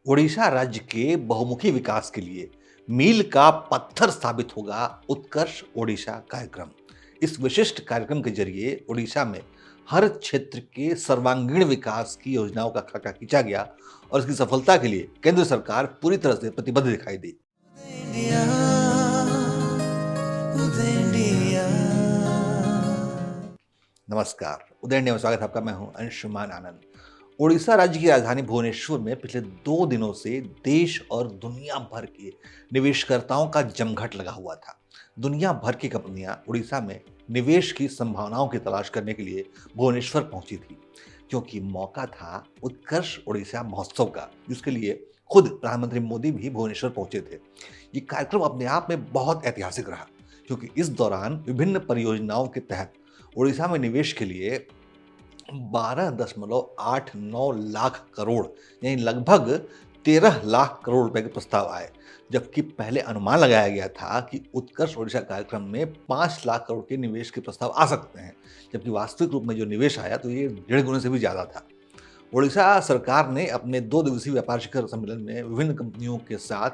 ओडिशा राज्य के बहुमुखी विकास के लिए मील का पत्थर साबित होगा उत्कर्ष ओडिशा कार्यक्रम। इस विशिष्ट कार्यक्रम के जरिए ओडिशा में हर क्षेत्र के सर्वांगीण विकास की योजनाओं का खाका खींचा गया और इसकी सफलता के लिए केंद्र सरकार पूरी तरह से प्रतिबद्ध दिखाई दी। इंडिया, उदय इंडिया। नमस्कार, उदय इंडिया में स्वागत है आपका। मैं हूं अंशुमान आनंद। ओडिशा राज्य की राजधानी भुवनेश्वर में पिछले 2 दिनों से देश और दुनिया भर के निवेशकर्ताओं का जमघट लगा हुआ था। दुनिया भर की कंपनियां उड़ीसा में निवेश की संभावनाओं की तलाश करने के लिए भुवनेश्वर पहुंची थी, क्योंकि मौका था उत्कर्ष ओडिशा महोत्सव का, जिसके लिए खुद प्रधानमंत्री मोदी भी भुवनेश्वर पहुंचे थे। ये कार्यक्रम अपने आप में बहुत ऐतिहासिक रहा, क्योंकि इस दौरान विभिन्न परियोजनाओं के तहत ओडिशा में निवेश के लिए 12.89 लाख करोड़ यानी लगभग 13 लाख करोड़ रुपए के प्रस्ताव आए, जबकि पहले अनुमान लगाया गया था कि उत्कर्ष ओडिशा कार्यक्रम में 5 लाख करोड़ के निवेश के प्रस्ताव आ सकते हैं, जबकि वास्तविक रूप में जो निवेश आया तो ये 1.5 गुने से भी ज़्यादा था। ओडिशा सरकार ने अपने 2 दिवसीय व्यापार शिखर सम्मेलन में विभिन्न कंपनियों के साथ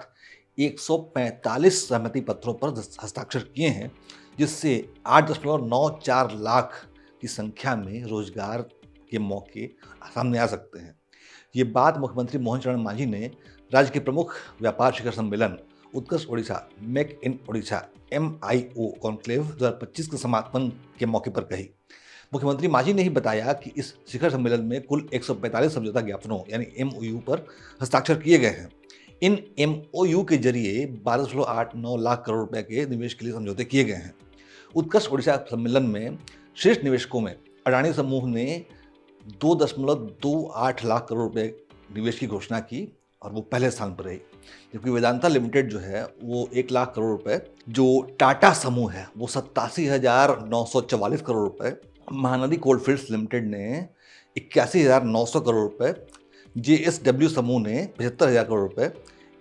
145 सहमति पत्रों पर हस्ताक्षर किए हैं, जिससे 8.94 लाख की संख्या में रोजगार के मौके सामने आ सकते हैं। ये बात मुख्यमंत्री मोहन चरण मांझी ने राज्य के प्रमुख व्यापार शिखर सम्मेलन Utkarsh Odisha make in Odisha MIO conclave 2025 के समापन के मौके पर कही। मुख्यमंत्री मांझी ने ही बताया कि इस शिखर सम्मेलन में कुल 145 समझौता ज्ञापनों यानी MOU पर हस्ताक्षर किए गए हैं। इन MOU के जरिए 12.89 लाख करोड़ रुपए के निवेश के लिए समझौते किए गए हैं। उत्कर्ष ओडिशा सम्मेलन में शीर्ष निवेशकों में अडानी समूह ने 2.28 लाख करोड़ रुपए निवेश की घोषणा की और वो पहले स्थान पर रही, जबकि वेदांता लिमिटेड जो है वो 1 लाख करोड़ रुपए, जो टाटा समूह है वो 87,944 करोड़ रुपए, महानदी कोलफील्ड्स लिमिटेड ने 81,900 करोड़ रुपए, JSW समूह ने 75,000 करोड़ रुपए,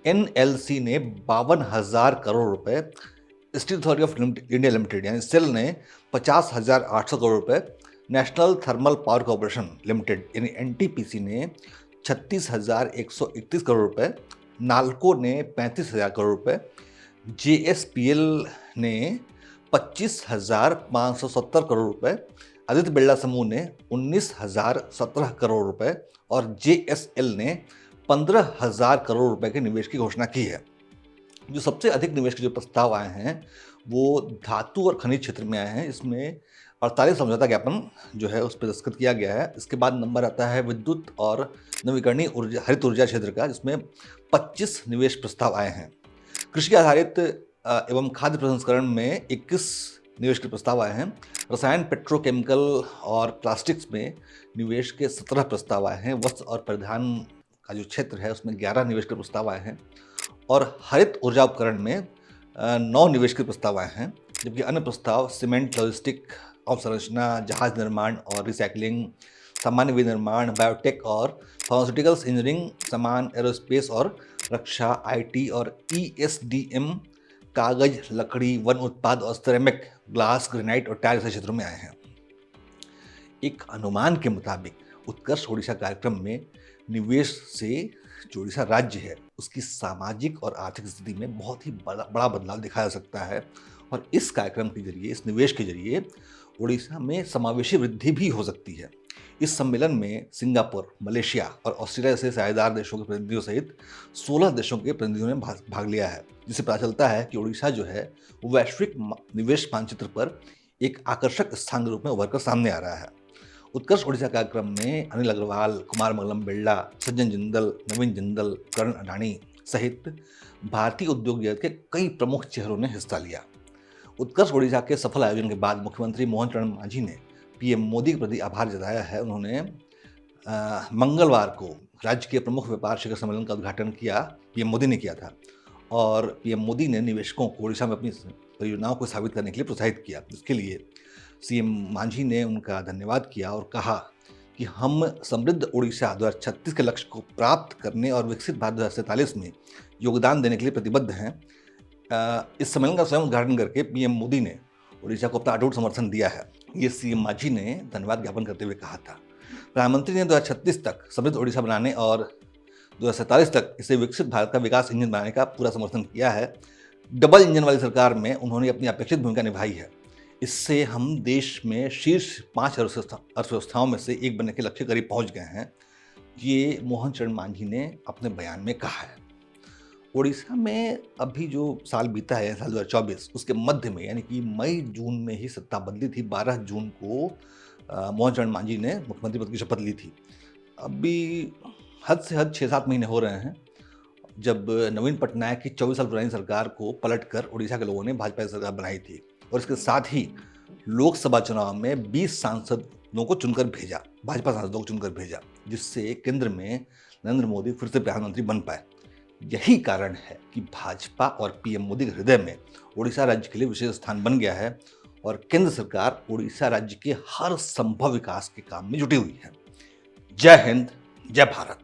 NLC ने 52,000 करोड़ रुपए, steel authority of India limited यानी सेल ने 50,800 करोड़ रुपए, national thermal power corporation limited यानी NTPC ने 36,131 करोड़ रुपए, नाल्को ने 35,000 करोड़ रुपए, JSPL ने 25,570 करोड़ रुपए, आदित्य बिरला समूह ने 19,017 करोड़ रुपए और JSL ने 15,000 करोड़ रुपए के निवेश की घोषणा की है। जो सबसे अधिक निवेश के जो प्रस्ताव आए हैं वो धातु और खनिज क्षेत्र में आए हैं। इसमें 48 समझौता ज्ञापन जो है उस पर दस्तखत किया गया है। इसके बाद नंबर आता है विद्युत और नवीकरणीय ऊर्जा हरित ऊर्जा क्षेत्र का, जिसमें 25 निवेश प्रस्ताव आए हैं। कृषि आधारित एवं खाद्य प्रसंस्करण में 21 निवेश के प्रस्ताव आए हैं। रसायन, पेट्रोकेमिकल और प्लास्टिक्स में निवेश के 17 प्रस्ताव आए हैं। वस्त्र और परिधान का जो क्षेत्र है उसमें 11 निवेश के प्रस्ताव आए हैं और हरित ऊर्जा उपकरण में 9 निवेश के प्रस्ताव आए हैं, जबकि अन्य प्रस्ताव सीमेंट, लॉजिस्टिक, अवसंरचना, जहाज निर्माण और रिसाइकलिंग, सामान्य विनिर्माण, बायोटेक और फार्मास्यूटिकल्स इंजीनियरिंग, सामान, एरोस्पेस और रक्षा, IT और ESDM, कागज, लकड़ी, वन उत्पाद और सिरेमिक, ग्लास, ग्रेनाइट और टाइल जैसे क्षेत्रों में आए हैं। एक अनुमान के मुताबिक उत्कर्ष ओडिशा कार्यक्रम में निवेश से जो ओडिशा राज्य है उसकी सामाजिक और आर्थिक स्थिति में बहुत ही बड़ा बदलाव दिखाया जा सकता है और इस कार्यक्रम के जरिए, इस निवेश के जरिए ओडिशा में समावेशी वृद्धि भी हो सकती है। इस सम्मेलन में सिंगापुर, मलेशिया और ऑस्ट्रेलिया जैसे साझेदार देशों के प्रतिनिधियों सहित 16 देशों के प्रतिनिधियों ने भाग लिया है, जिससे पता चलता है कि ओडिशा जो है वो वैश्विक निवेश मानचित्र पर एक आकर्षक स्थान के रूप में उभर कर सामने आ रहा है। उत्कर्ष ओडिशा कार्यक्रम में अनिल अग्रवाल, कुमार मंगलम बिरला, सज्जन जिंदल, नवीन जिंदल, करण अडानी सहित भारतीय उद्योग जगत के कई प्रमुख चेहरों ने हिस्सा लिया। उत्कर्ष ओडिशा के सफल आयोजन के बाद मुख्यमंत्री मोहन चरण मांझी ने PM मोदी के प्रति आभार जताया है। उन्होंने मंगलवार को राज्य के प्रमुख व्यापार शिखर सम्मेलन का उद्घाटन किया, PM मोदी ने किया था और PM मोदी ने निवेशकों को ओडिशा में अपनी परियोजनाओं को स्थापित करने के लिए प्रोत्साहित किया, जिसके लिए CM मांझी ने उनका धन्यवाद किया और कहा कि हम समृद्ध ओडिशा 2036 के लक्ष्य को प्राप्त करने और विकसित भारत 2047 में योगदान देने के लिए प्रतिबद्ध हैं। इस सम्मेलन का स्वयं उद्घाटन करके PM मोदी ने ओडिशा को अपना अटूट समर्थन दिया है, ये CM मांझी ने धन्यवाद ज्ञापन करते हुए कहा था। प्रधानमंत्री ने 2036 तक समृद्ध ओडिशा बनाने और 2047 तक इसे विकसित भारत का विकास इंजन बनाने का पूरा समर्थन किया है। डबल इंजन वाली सरकार में उन्होंने अपनी अपेक्षित भूमिका निभाई है। इससे हम देश में शीर्ष 5 अर्थव्यवस्थाओं में से एक बनने के लक्ष्य करीब पहुंच गए हैं, ये मोहन चरण मांझी ने अपने बयान में कहा है। ओडिशा में अभी जो साल बीता है, साल 2024, उसके मध्य में यानी कि मई जून में ही सत्ता बदली थी। 12 जून को मोहन चरण मांझी ने मुख्यमंत्री पद की शपथ ली थी। अभी हद से हद 6-7 महीने हो रहे हैं जब नवीन पटनायक की 24 साल पुरानी सरकार को पलटकर उड़ीसा के लोगों ने भाजपा की सरकार बनाई थी, और इसके साथ ही लोकसभा चुनाव में 20 सांसदों को चुनकर भेजा, भाजपा सांसदों को चुनकर भेजा, जिससे केंद्र में नरेंद्र मोदी फिर से प्रधानमंत्री बन पाए। यही कारण है कि भाजपा और पीएम मोदी के हृदय में उड़ीसा राज्य के लिए विशेष स्थान बन गया है, और केंद्र सरकार उड़ीसा राज्य के हर संभव विकास के काम में जुटी हुई है। जय हिंद, जय भारत।